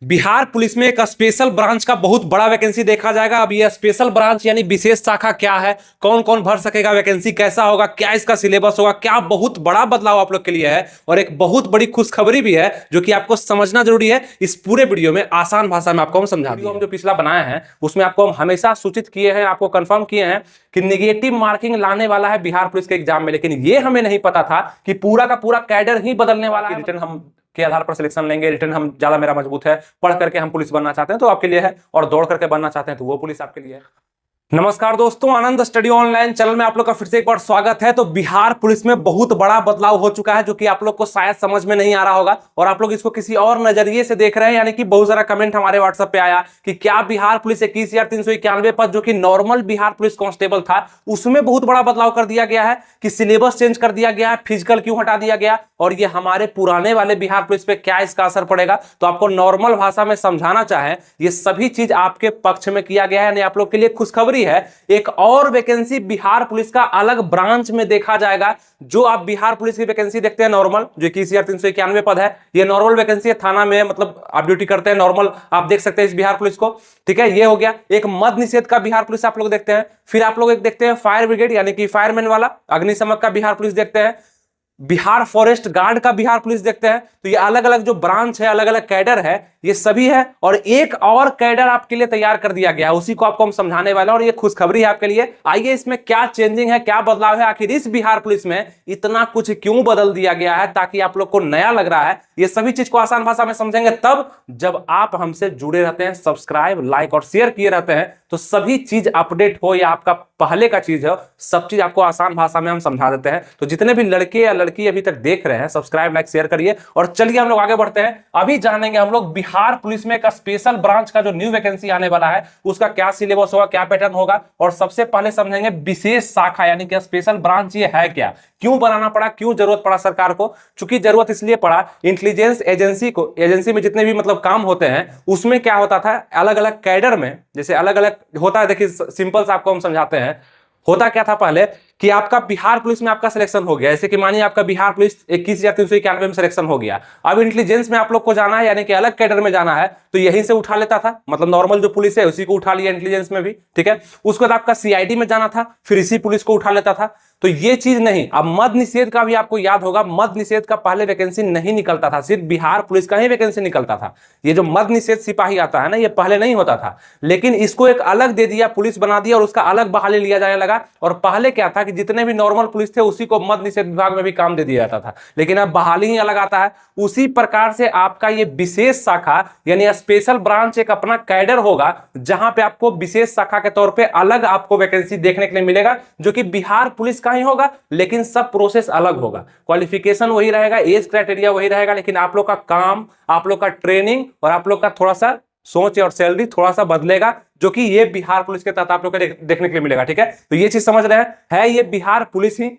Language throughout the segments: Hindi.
बिहार पुलिस में एक स्पेशल ब्रांच का बहुत बड़ा वैकेंसी देखा जाएगा। अब ये स्पेशल ब्रांच यानी विशेष शाखा क्या है, कौन कौन भर सकेगा, वैकेंसी कैसा होगा, क्या इसका सिलेबस होगा, क्या बहुत बड़ा बदलाव आप लोग के लिए है और एक बहुत बड़ी खुशखबरी भी है जो कि आपको समझना जरूरी है। इस पूरे वीडियो में आसान भाषा में आपको हम समझा देंगे। हम जो पिछला बनाए हैं उसमें आपको हम हमेशा सूचित किए हैं, आपको कंफर्म किए हैं कि नेगेटिव मार्किंग लाने वाला है बिहार पुलिस के एग्जाम में, लेकिन ये हमें नहीं पता था कि पूरा का पूरा कैडर ही बदलने वाला है। रिटर्न हम के आधार पर सिलेक्शन लेंगे, रिटर्न हम ज्यादा मेरा मजबूत है, पढ़ करके हम पुलिस बनना चाहते हैं तो आपके लिए है, और दौड़ करके बनना चाहते हैं तो वो पुलिस आपके लिए है। नमस्कार दोस्तों, आनंद स्टडी ऑनलाइन चैनल में आप लोग का फिर से एक बार स्वागत है। तो बिहार पुलिस में बहुत बड़ा बदलाव हो चुका है जो कि आप लोग को शायद समझ में नहीं आ रहा होगा और आप लोग इसको किसी और नजरिए से देख रहे हैं। यानी कि बहुत सारा कमेंट हमारे व्हाट्सएप पे आया कि क्या बिहार पुलिस 21,391 पद जो कि नॉर्मल बिहार पुलिस कांस्टेबल था उसमें बहुत बड़ा बदलाव कर दिया गया है, कि सिलेबस चेंज कर दिया गया है, फिजिकल क्यों हटा दिया गया और ये हमारे पुराने वाले बिहार पुलिस पे क्या इसका असर पड़ेगा। तो आपको नॉर्मल भाषा में समझाना चाहे ये सभी चीज आपके पक्ष में किया गया है, यानी आप लोग के लिए खुशखबरी है। एक और वैकेंसी बिहार पुलिस का अलग ब्रांच में देखा जाएगा। जो आप बिहार पुलिस की वैकेंसी देखते हैं नॉर्मल, जो 21,391 पद है, ये नॉर्मल वैकेंसी है, थाना में मतलब आप ड्यूटी करते हैं नॉर्मल, आप देख सकते हैं इस बिहार पुलिस को। ठीक है, ये हो गया। एक मद्य निषेध का बिहार पुलिस आप लोग देखते हैं, फिर आप लोग एक देखते हैं फायर ब्रिगेड यानी कि फायरमैन वाला, अग्निशमन का बिहार पुलिस देखते हैं, बिहार फॉरेस्ट गार्ड का बिहार पुलिस देखते हैं। तो ये अलग अलग जो ब्रांच है, अलग अलग कैडर है, ये सभी है। और एक और कैडर आपके लिए तैयार कर दिया गया है, उसी को आपको हम समझाने वाले हैं और ये खुशखबरी है आपके लिए। आइए इसमें क्या चेंजिंग है, क्या बदलाव है, आखिर इस बिहार पुलिस में इतना कुछ क्यों बदल दिया गया है, ताकि आप लोग को नया लग रहा है। ये सभी चीज को आसान भाषा में समझेंगे तब जब आप हमसे जुड़े रहते हैं, सब्सक्राइब, लाइक और शेयर किए रहते हैं, तो सभी चीज अपडेट हो या आपका पहले का चीज है, सब चीज आपको आसान भाषा में हम समझा देते हैं। तो जितने भी लड़के या लड़की अभी तक देख रहे हैं, सब्सक्राइब, लाइक, शेयर करिए और चलिए हम लोग आगे बढ़ते हैं। अभी जानेंगे हम लोग बिहार पुलिस में एक स्पेशल ब्रांच का जो न्यू वैकेंसी आने वाला है उसका क्या सिलेबस होगा, क्या पैटर्न होगा, और सबसे पहले समझेंगे विशेष शाखा यानी कि स्पेशल ब्रांच ये है क्या, क्यों बनाना पड़ा, क्यों जरूरत पड़ा सरकार को। चूंकि जरूरत इसलिए पड़ा, इंटेलिजेंस एजेंसी में जितने भी मतलब काम होते हैं उसमें क्या होता था, अलग अलग कैडर में जैसे अलग अलग होता है। देखिए सिंपल से आपको हम समझाते हैं, होता क्या था पहले कि आपका बिहार पुलिस में आपका सिलेक्शन हो गया, जैसे कि मानिए आपका बिहार पुलिस 21,391 में सिलेक्शन हो गया। अब इंटेलिजेंस में आप लोग को जाना है यानी कि अलग कैडर में जाना है, तो यहीं से उठा लेता था, मतलब नॉर्मल जो पुलिस है उसी को उठा लिया इंटेलिजेंस में भी। ठीक है, उसके बाद आपका सीआईडी में जाना था, फिर इसी पुलिस को उठा लेता था। तो ये चीज नहीं। अब मद्य निषेध का भी आपको याद होगा, मद्य निषेध का पहले वैकेंसी नहीं निकलता था, सिर्फ बिहार पुलिस का ही वैकेंसी निकलता था। ये जो मद्य निषेध सिपाही आता है ना, ये पहले नहीं होता था, लेकिन इसको एक अलग दे दिया, पुलिस बना दिया और उसका अलग बहाली लिया जाने लगा। और पहले क्या था कि जितने भी नॉर्मल पुलिस थे उसी को मद्य निषेध विभाग में भी काम दे दिया जाता था, लेकिन अब बहाली ही अलग आता है। उसी प्रकार से आपका ये विशेष शाखा यानी स्पेशल ब्रांच एक अपना कैडर होगा, जहां पे आपको विशेष शाखा के तौर पे अलग आपको वैकेंसी देखने के लिए मिलेगा, जो कि बिहार पुलिस का ही होगा, लेकिन सब प्रोसेस अलग होगा। क्वालिफिकेशन वही रहेगा, एज क्राइटेरिया वही रहेगा, लेकिन आप लोग का काम, आप लोग का ट्रेनिंग और आप लोग का थोड़ा सा सोच और सैलरी थोड़ा सा बदलेगा, जो कि ये बिहार पुलिस के तहत आप लोग को देखने के लिए मिलेगा। ठीक है, तो ये चीज समझ रहे हैं, है ये बिहार पुलिस ही,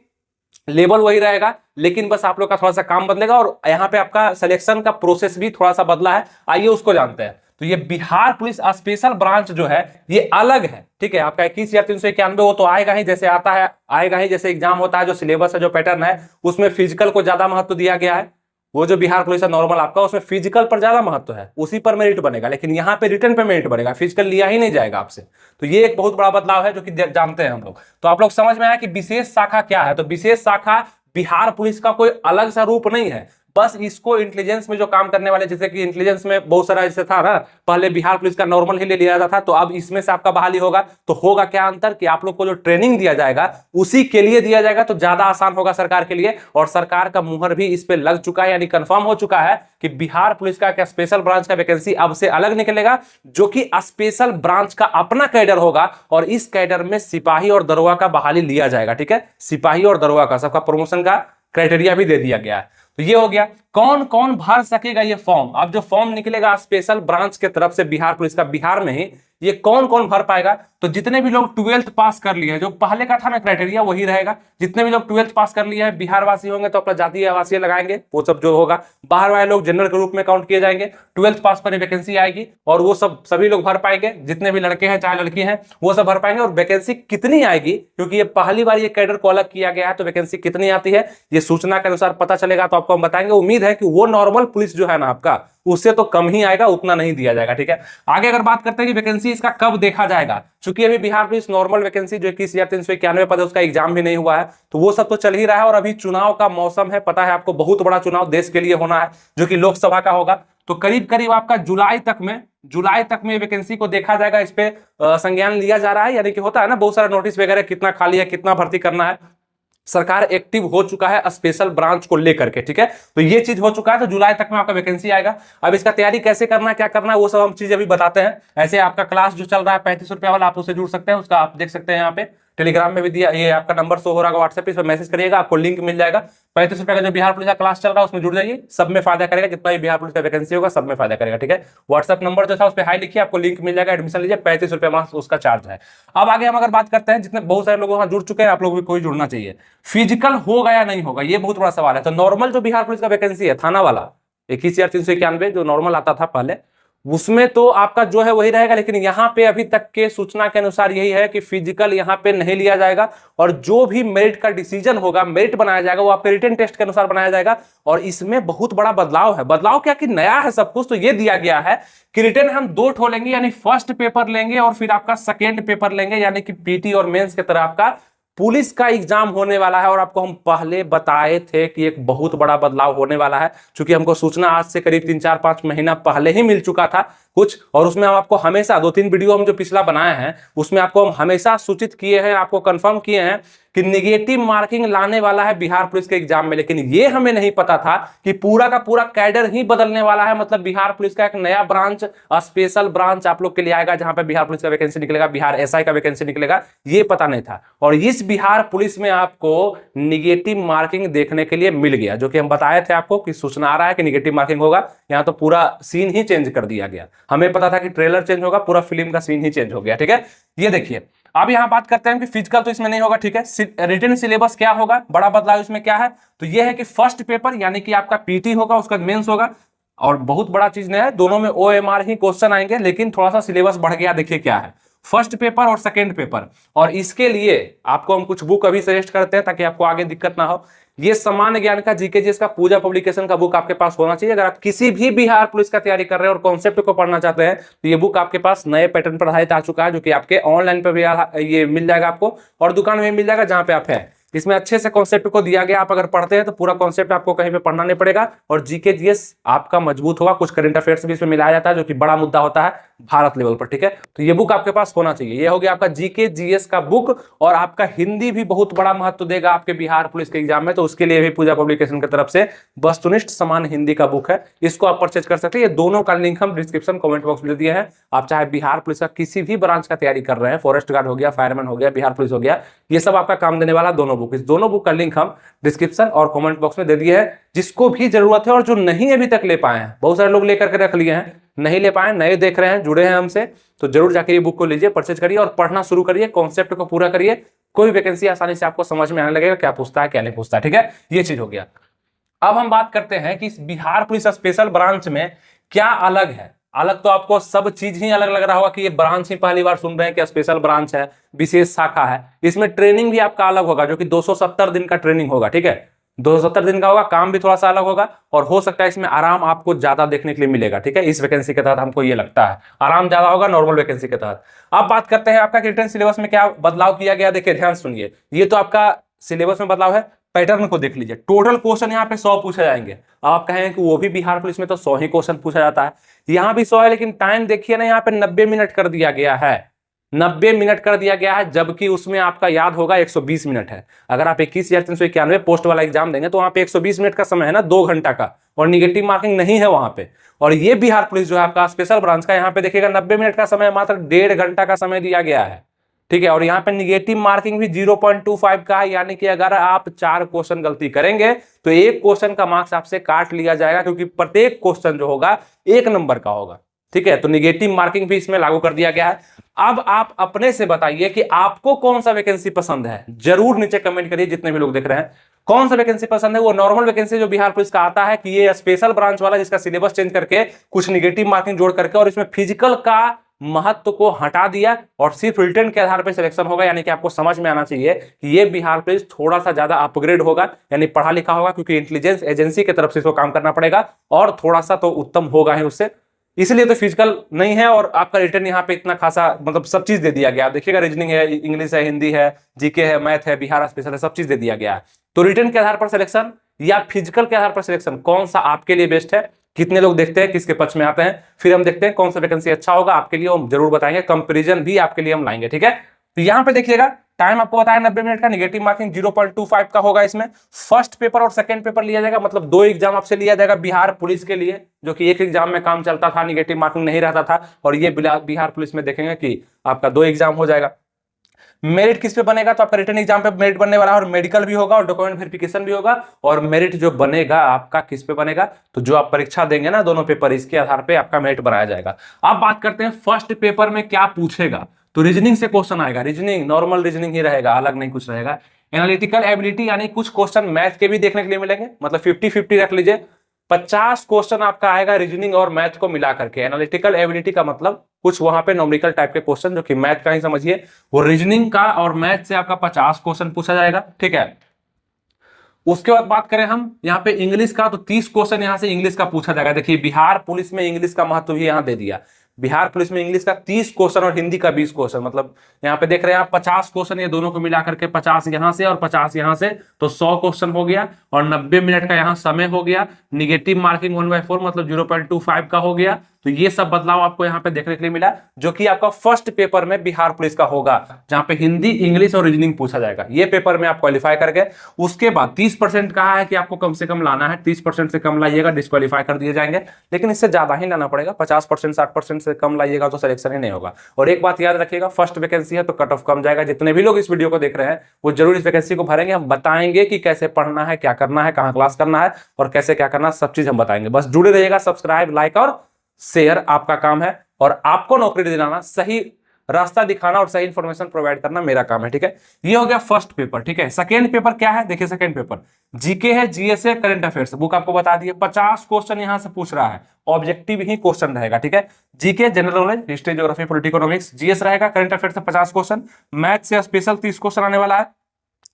लेवल वही रहेगा, लेकिन बस आप लोग का थोड़ा सा काम बदलेगा और यहाँ पे आपका सिलेक्शन का प्रोसेस भी थोड़ा सा बदला है। आइए उसको जानते हैं। तो ये बिहार पुलिस स्पेशल ब्रांच जो है ये अलग है। ठीक है, आपका 21,391 वो तो आएगा ही, जैसे आता है आएगा ही, जैसे एग्जाम होता है, जो सिलेबस है, जो पैटर्न है, उसमें फिजिकल को ज्यादा महत्व दिया गया है। वो जो बिहार पुलिस है नॉर्मल आपका, उसमें फिजिकल पर ज्यादा महत्व है, उसी पर मेरिट बनेगा, लेकिन यहाँ पे रिटर्न पे मेरिट बनेगा, फिजिकल लिया ही नहीं जाएगा आपसे। तो ये एक बहुत बड़ा बदलाव है जो कि जानते हैं हम लोग। तो आप लोग समझ में आया कि विशेष शाखा क्या है। तो विशेष शाखा बिहार पुलिस का कोई अलग सा रूप नहीं है, बस इसको इंटेलिजेंस में जो काम करने वाले, जैसे कि इंटेलिजेंस में बहुत सारा ऐसे था ना, पहले बिहार पुलिस का नॉर्मल ही ले लिया जाता था, तो अब इसमें से आपका बहाली होगा। तो होगा क्या अंतर कि आप लोग को जो ट्रेनिंग दिया जाएगा उसी के लिए दिया जाएगा, तो ज्यादा आसान होगा सरकार के लिए। और सरकार का मुहर भी इस पे लग चुका है, यानी कंफर्म हो चुका है कि बिहार पुलिस का स्पेशल ब्रांच का वैकेंसी अब से अलग निकलेगा, जो कि स्पेशल ब्रांच का अपना कैडर होगा और इस कैडर में सिपाही और दरोगा का बहाली लिया जाएगा। ठीक है, सिपाही और दरोगा का सबका प्रमोशन का क्राइटेरिया भी दे दिया गया है। तो ये हो गया, कौन कौन भर सकेगा ये फॉर्म। अब जो फॉर्म निकलेगा स्पेशल ब्रांच के तरफ से बिहार पुलिस का, बिहार में ही ये कौन कौन भर पाएगा। तो जितने भी लोग 12th पास कर लिए हैं, जो पहले का था ना क्राइटेरिया वही रहेगा, जितने भी लोग 12th पास कर लिए हैं, बिहार वासी होंगे तो अपना जातीय आवासीय लगाएंगे, वो सब जो होगा। बाहर वाले लोग जनरल के रूप में काउंट किए जाएंगे, 12th पास पर वैकेंसी आएगी और वो सब सभी लोग भर पाएंगे, जितने भी लड़के हैं चाहे लड़की हैं वो सब भर पाएंगे। और वैकेंसी कितनी आएगी, क्योंकि ये पहली बार ये कैडर को अलग किया गया है, तो वैकेंसी कितनी आती है ये सूचना के अनुसार पता चलेगा, तो आपको हम बताएंगे। उम्मीद है कि वो नॉर्मल पुलिस जो है ना आपका, उससे तो कम ही आएगा, उतना नहीं दिया जाएगा। ठीक है, आगे अगर बात करते हैं कि वैकेंसी इसका कब देखा जाएगा, क्योंकि अभी बिहार पुलिस नॉर्मल वैकेंसी जो 21,391 पद है उसका एग्जाम भी नहीं हुआ है, तो वो सब तो चल ही रहा है। और अभी चुनाव का मौसम है, पता है आपको, बहुत बड़ा चुनाव देश के लिए होना है जो कि लोकसभा का होगा। तो करीब करीब आपका जुलाई तक में वैकेंसी को देखा जाएगा, इस पे संज्ञान लिया जा रहा है। यानी कि होता है ना बहुत सारा नोटिस वगैरह, कितना खाली है, कितना भर्ती करना है, सरकार एक्टिव हो चुका है स्पेशल ब्रांच को लेकर के। ठीक है, तो ये चीज हो चुका है, तो जुलाई तक में आपका वैकेंसी आएगा। अब इसका तैयारी कैसे करना है, क्या करना है, वो सब हम चीज अभी बताते हैं। ऐसे आपका क्लास जो चल रहा है 35 रुपया वाला, आप उससे जुड़ सकते हैं, उसका आप देख सकते हैं यहाँ पे टेलीग्राम में भी दिया, ये आपका नंबर शो हो रहा है व्हाट्सएप पे, इस पर मैसेज करिएगा, आपको लिंक मिल जाएगा। 35 रुपये का जो बिहार पुलिस का क्लास चल रहा है उसमें जुड़ जाइए, सब में फायदा करेगा, जितना भी बिहार पुलिस का वैकेंसी होगा सब में फायदा करेगा। ठीक है, व्हाट्सएप नंबर जो था उस पर हाई लिखिए, आपको लिंक मिल जाएगा, एडमिशन लीजिए, 35 रुपये मास उसका चार्ज है। अब आगे हम अगर बात करते हैं, जितने बहुत सारे लोग वहां जुड़ चुके हैं, आप लोग भी कोई जुड़ना चाहिए। फिजिकल होगा या नहीं होगा, ये बहुत बड़ा सवाल है। तो नॉर्मल जो बिहार पुलिस का वैकेंसी है थाना वाला 21,391 जो नॉर्मल आता था पहले, उसमें तो आपका जो है वही रहेगा, लेकिन यहाँ पे अभी तक के सूचना के अनुसार यही है कि फिजिकल यहाँ पे नहीं लिया जाएगा, और जो भी मेरिट का डिसीजन होगा, मेरिट बनाया जाएगा, वो आपके रिटन टेस्ट के अनुसार बनाया जाएगा। और इसमें बहुत बड़ा बदलाव है। बदलाव क्या कि नया है सब कुछ, तो ये दिया गया है कि रिटन हम 2 ठो लेंगे, यानी फर्स्ट पेपर लेंगे और फिर आपका सेकेंड पेपर लेंगे, यानी कि पीटी और मेंस की तरह आपका पुलिस का एग्जाम होने वाला है। और आपको हम पहले बताए थे कि एक बहुत बड़ा बदलाव होने वाला है, क्योंकि हमको सूचना आज से करीब 3-4-5 महीना पहले ही मिल चुका था कुछ, और उसमें हम आपको हमेशा 2-3 वीडियो हम जो पिछला बनाए हैं उसमें आपको हम हमेशा सूचित किए हैं, आपको कंफर्म किए हैं कि निगेटिव मार्किंग लाने वाला है बिहार पुलिस के एग्जाम में। लेकिन ये हमें नहीं पता था कि पूरा का पूरा कैडर ही बदलने वाला है, मतलब बिहार पुलिस का एक नया ब्रांच, स्पेशल ब्रांच आप लोग के लिए आएगा, जहां पे बिहार पुलिस का वैकेंसी निकलेगा, बिहार एसआई का वैकेंसी निकलेगा, ये पता नहीं था। और इस बिहार पुलिस में आपको निगेटिव मार्किंग देखने के लिए मिल गया, जो कि हम बताए थे आपको कि सूचना आ रहा है कि निगेटिव मार्किंग होगा। यहाँ तो पूरा सीन ही चेंज कर दिया गया, हमें पता था कि ट्रेलर चेंज होगा, पूरा फिल्म का सीन ही चेंज हो गया। ठीक है, ये देखिए अब यहां बात करते हैं कि फिजिकल तो इसमें नहीं होगा। ठीक है, रिटन सिलेबस क्या होगा, बड़ा बदलाव इसमें क्या है, तो यह है कि फर्स्ट पेपर यानी कि आपका पीटी होगा, उसका मेंस होगा, और बहुत बड़ा चीज नहीं है, दोनों में ओएमआर ही क्वेश्चन आएंगे, लेकिन थोड़ा सा सिलेबस बढ़ गया। देखिए क्या है, फर्स्ट पेपर और सेकेंड पेपर, और इसके लिए आपको हम कुछ बुक अभी सजेस्ट करते हैं ताकि आपको आगे दिक्कत ना हो। ये सामान्य ज्ञान का जीकेजीएस का पूजा पब्लिकेशन का बुक आपके पास होना चाहिए। अगर आप किसी भी बिहार पुलिस का तैयारी कर रहे हैं और कॉन्सेप्ट को पढ़ना चाहते हैं, तो ये बुक आपके पास नए पैटर्न पर आधारित आ चुका है, जो कि आपके ऑनलाइन पर भी ये मिल जाएगा आपको, और दुकान में मिल जाएगा जहां पे आप है। इसमें अच्छे से कॉन्सेप्ट को दिया गया, आप अगर पढ़ते हैं तो पूरा कॉन्सेप्ट आपको कहीं पे पढ़ना नहीं पड़ेगा, और जीके जीएस आपका मजबूत होगा। कुछ करंट अफेयर्स भी इसमें मिलाया जाता है, जो कि बड़ा मुद्दा होता है भारत लेवल पर। ठीक है, तो ये बुक आपके पास होना चाहिए। ये हो गया आपका जीके जीएस का बुक, और आपका हिंदी भी बहुत बड़ा महत्व देगा आपके बिहार पुलिस के एग्जाम में, तो उसके लिए भी पूजा पब्लिकेशन की तरफ से वस्तुनिष्ठ समान हिंदी का बुक है, इसको आप परचेज कर सकते हैं। ये दोनों का लिंक हम डिस्क्रिप्शन कमेंट बॉक्स में दे दिए हैं। आप चाहे बिहार पुलिस का किसी भी ब्रांच का तैयारी कर रहे हैं, फॉरेस्ट गार्ड हो गया, फायरमैन हो गया, बिहार पुलिस हो गया, ये सब आपका काम देने वाला दोनों बुक, इस दोनों बुक का लिंक हम डिस्क्रिप्शन और कमेंट बॉक्स में दे दिए हैं। जिसको भी जरूरत है और जो नहीं अभी तक ले पाए हैं, बहुत सारे लोग लेकर के रख लिए हैं, नहीं ले पाए, नए देख रहे हैं, जुड़े हैं हमसे, तो जरूर जाके ये बुक को लीजिए, परचेज करिए और पढ़ना शुरू करिए, कॉन्सेप्ट को पूरा करिए। कोई वैकेंसी आसानी से आपको समझ में आने लगेगा क्या पूछता है क्या नहीं पूछता है। ठीक है, ये चीज हो गया। अब हम बात करते हैं कि इस बिहार पुलिस स्पेशल ब्रांच में क्या अलग है। अलग तो आपको सब चीज ही अलग लग रहा होगा कि ये ब्रांच ही पहली बार सुन रहे हैं कि स्पेशल ब्रांच है, विशेष शाखा है। इसमें ट्रेनिंग भी आपका अलग होगा, जो कि 270 दिन का ट्रेनिंग होगा। ठीक है, 270 दिन का होगा, काम भी थोड़ा सा अलग होगा, और हो सकता है इसमें आराम आपको ज्यादा देखने के लिए मिलेगा। ठीक है, इस वैकेंसी के तहत हमको ये लगता है आराम ज्यादा होगा नॉर्मल वैकेंसी के तहत। अब बात करते हैं आपका रिटन सिलेबस में क्या बदलाव किया गया। देखिए ध्यान सुनिए, ये तो आपका सिलेबस में बदलाव है, पैटर्न को देख लीजिए। टोटल क्वेश्चन यहाँ पे 100 पूछे जाएंगे। आप कहें कि वो भी बिहार पुलिस में तो 100 ही क्वेश्चन पूछा जाता है, यहाँ भी 100 है, लेकिन टाइम देखिए ना, यहाँ पे 90 मिनट कर दिया गया है, 90 मिनट कर दिया गया है, जबकि उसमें आपका याद होगा 120 मिनट है। अगर आप 21,391 पोस्ट वाला एग्जाम देंगे तो वहां पे 120 मिनट का समय है ना, 2 घंटा का, और निगेटिव मार्किंग नहीं है वहां पे। और ये बिहार पुलिस जो है आपका स्पेशल ब्रांच का, यहाँ पे देखिएगा 90 मिनट का समय, मात्र 1.5 घंटा का समय दिया गया है। ठीक है, और यहाँ पे निगेटिव मार्किंग भी 0.25 का है, यानी कि अगर आप 4 क्वेश्चन गलती करेंगे तो 1 क्वेश्चन का मार्क्स आपसे काट लिया जाएगा, क्योंकि प्रत्येक क्वेश्चन जो होगा 1 नंबर का होगा। ठीक है, तो निगेटिव मार्किंग भी इसमें लागू कर दिया गया है। अब आप अपने से बताइए कि आपको कौन सा वैकेंसी पसंद है, जरूर नीचे कमेंट करिए। जितने भी लोग देख रहे हैं, कौन सा वैकेंसी पसंद है, वो नॉर्मल वैकेंसी जो बिहार पुलिस का आता है, कि ये स्पेशल ब्रांच वाला जिसका सिलेबस चेंज करके कुछ निगेटिव मार्किंग जोड़ करके और इसमें फिजिकल का महत्व को हटा दिया और सिर्फ रिटर्न के आधार पर सिलेक्शन होगा। यानी कि आपको समझ में आना चाहिए कि ये बिहार पुलिस थोड़ा सा ज्यादा अपग्रेड होगा, यानी पढ़ा लिखा होगा, क्योंकि इंटेलिजेंस एजेंसी की तरफ से इसको काम करना पड़ेगा और थोड़ा सा तो उत्तम होगा ही उससे, इसलिए तो फिजिकल नहीं है। और आपका रिटर्न यहाँ पे इतना खासा मतलब सब चीज दे दिया गया। आप देखिएगा रीजनिंग है, इंग्लिश है, हिंदी है, जीके है, मैथ है, बिहार स्पेशल है, सब चीज दे दिया गया है। तो रिटर्न के आधार पर सिलेक्शन या फिजिकल के आधार पर सिलेक्शन कौन सा आपके लिए बेस्ट है, कितने लोग देखते हैं, किसके पक्ष में आते हैं, फिर हम देखते हैं कौन सा वैकेंसी अच्छा होगा आपके लिए, हम जरूर बताएंगे, कंपेरिजन भी आपके लिए हम लाएंगे। ठीक है, तो यहाँ पे देखिएगा टाइम आपको बताया 90 मिनट का, नेगेटिव मार्किंग 0.25 का होगा। इसमें फर्स्ट पेपर और सेकंड पेपर लिया जाएगा, मतलब 2 एग्जाम आपसे लिया जाएगा बिहार पुलिस के लिए, जो कि एक एग्जाम में काम चलता था, नेगेटिव मार्किंग नहीं रहता था। और ये बिहार पुलिस में देखेंगे कि आपका 2 एग्जाम हो जाएगा। मेरिट किस पे बनेगा, तो आपका रिटन एग्जाम पे मेरिट बनने वाला है, और मेडिकल भी होगा और डॉक्यूमेंट वेरिफिकेशन भी होगा। और मेरिट जो बनेगा आपका किस पे बनेगा, तो जो आप परीक्षा देंगे ना दोनों पेपर, इसके आधार पे आपका मेरिट बनाया जाएगा। अब बात करते हैं फर्स्ट पेपर में क्या पूछेगा। तो रीजनिंग से क्वेश्चन आएगा, रीजनिंग नॉर्मल रीजनिंग ही रहेगा, अलग नहीं कुछ रहेगा। एनालिटिकल एबिलिटी यानी कुछ क्वेश्चन मैथ के भी देखने के लिए मिलेंगे, मतलब 50-50 रख लीजिए। 50 क्वेश्चन आपका आएगा रीजनिंग और मैथ को मिला करके। एनालिटिकल एबिलिटी का मतलब कुछ वहां पे न्यूमेरिकल टाइप के क्वेश्चन, जो कि मैथ का ही समझिए, वो रीजनिंग का और मैथ से आपका 50 क्वेश्चन पूछा जाएगा। ठीक है, उसके बाद बात करें हम यहाँ पे इंग्लिश का, तो 30 क्वेश्चन यहाँ से इंग्लिश का पूछा जाएगा। देखिए बिहार पुलिस में इंग्लिश का महत्व भी यहाँ दे दिया। बिहार पुलिस में इंग्लिश का 30 क्वेश्चन और हिंदी का 20 क्वेश्चन, मतलब यहाँ पे देख रहे हैं आप 50 क्वेश्चन, ये दोनों को मिला करके 50 यहाँ से और 50 यहाँ से, तो 100 क्वेश्चन हो गया। और 90 मिनट का यहाँ समय हो गया। निगेटिव मार्किंग 1/4 मतलब 0.25 का हो गया। तो ये सब बदलाव आपको यहाँ पे देखने के लिए मिला, जो कि आपका फर्स्ट पेपर में बिहार पुलिस का होगा, जहां पे हिंदी, इंग्लिश और रीजनिंग पूछा जाएगा। ये पेपर में आप क्वालिफाई कर गए। उसके बाद 30% कहा है कि आपको कम से कम लाना है, 30% से कम लाइएगा डिस्क्वालीफाई कर दिए जाएंगे, लेकिन इससे ज्यादा ही लाना पड़ेगा। 50% 60% से कम लाइएगा तो सिलेक्शन ही नहीं होगा। और एक बात याद रखिएगा, फर्स्ट वैकेंसी है तो कट ऑफ कम जाएगा। जितने भी लोग इस वीडियो को देख रहे हैं वो जरूर इस वैकेंसी को भरेंगे। हम बताएंगे कि कैसे पढ़ना है, क्या करना है, कहाँ क्लास करना है और कैसे क्या करना है, सब चीज हम बताएंगे। बस जुड़े रहिएगा। सब्सक्राइब, लाइक और शेयर आपका काम है, और आपको नौकरी दिलाना, सही रास्ता दिखाना और सही इंफॉर्मेशन प्रोवाइड करना मेरा काम है। ठीक है, ये हो गया फर्स्ट पेपर। ठीक है, सेकेंड पेपर क्या है, देखिए सेकेंड पेपर जीके है, जीएस है, करंट अफेयर्स, बुक आपको बता दिए। 50 क्वेश्चन यहां से पूछ रहा है, ऑब्जेक्टिव ही क्वेश्चन रहेगा। ठीक है, GK general knowledge, history, geography, political economics, GS रहेगा, करंट अफेयर्स से 50 क्वेश्चन, मैथ से स्पेशल 30 क्वेश्चन आने वाला है।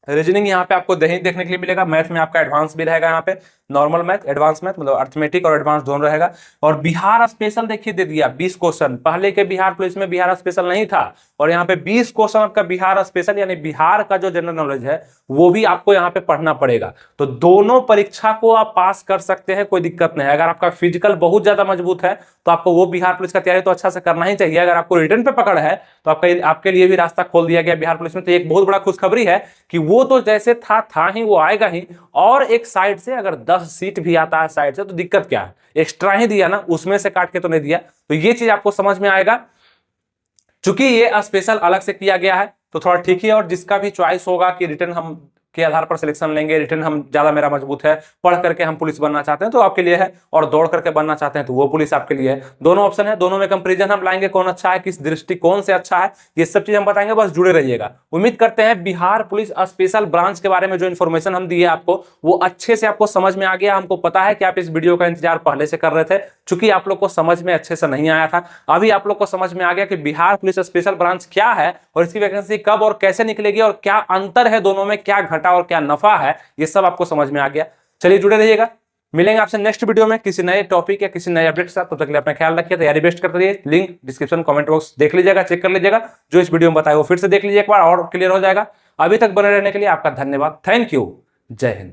रीजनिंग यहाँ पे आपको दही देखने के लिए मिलेगा। मैथ में आपका एडवांस भी रहेगा, यहाँ पे नॉर्मल मैथ, एडवांस मैथ, मतलब अर्थमेटिक और एडवांस दोनों रहेगा। और बिहार स्पेशल देखिए दे दिया 20 क्वेश्चन। पहले के बिहार पुलिस में बिहार स्पेशल नहीं था, और यहाँ पे 20 क्वेश्चन आपका बिहार स्पेशल, यानी बिहार का जो जनरल नॉलेज है वो भी आपको यहाँ पे पढ़ना पड़ेगा। तो दोनों परीक्षा को आप पास कर सकते हैं, कोई दिक्कत नहीं है। अगर आपका फिजिकल बहुत ज्यादा मजबूत है तो आपको वो बिहार पुलिस का तैयारी तो अच्छा से करना ही चाहिए। अगर आपको रिटर्न पे पकड़ है तो आपके लिए भी रास्ता खोल दिया गया बिहार पुलिस में। तो एक बहुत बड़ा खुशखबरी है कि वो तो जैसे था ही, वो आएगा ही। और एक साइड से अगर 10 सीट भी आता है साइड से तो दिक्कत क्या है, एक्स्ट्रा ही दिया ना, उसमें से काट के तो नहीं दिया। तो ये चीज आपको समझ में आएगा। चूंकि ये स्पेशल अलग से किया गया है तो थोड़ा ठीक है। और जिसका भी चॉइस होगा कि रिटर्न हम के आधार पर सिलेक्शन लेंगे, रिटर्न हम ज्यादा मेरा मजबूत है, पढ़ करके हम पुलिस बनना चाहते हैं तो आपके लिए है, और दौड़ करके बनना चाहते हैं तो वो पुलिस आपके लिए है। दोनों ऑप्शन है, दोनों में कंपैरिजन हम लाएंगे, कौन अच्छा है, किस दृष्टिकोण से अच्छा है, ये सब चीज हम बताएंगे। बस जुड़े रहिएगा। उम्मीद करते हैं बिहार पुलिस स्पेशल ब्रांच के बारे में जो इन्फॉर्मेशन हम दिए आपको वो अच्छे से आपको समझ में आ गया। हमको पता है कि आप इस वीडियो का इंतजार पहले से कर रहे थे, चूंकि आप लोग को समझ में अच्छे से नहीं आया था। अभी आप लोग को समझ में आ गया कि बिहार पुलिस स्पेशल ब्रांच क्या है और इसकी वैकेंसी कब और कैसे निकलेगी और क्या अंतर है दोनों में, क्या घटा और क्या नफा है, ये सब आपको समझ में आ गया। चलिए जुड़े रहिएगा, मिलेंगे आपसे नेक्स्ट वीडियो में किसी नए टॉपिक या किसी नए अपडेट के साथ। तब तक के लिए अपना ख्याल रखिए, तैयारी बेस्ट करते रहिए। लिंक डिस्क्रिप्शन कमेंट बॉक्स देख लीजिएगा, चेक कर लीजिएगा। जो इस वीडियो में बताया वो फिर से देख लीजिए एक बार, और क्लियर हो जाएगा। अभी तक बने रहने के लिए आपका धन्यवाद। Thank you. जय हिंद।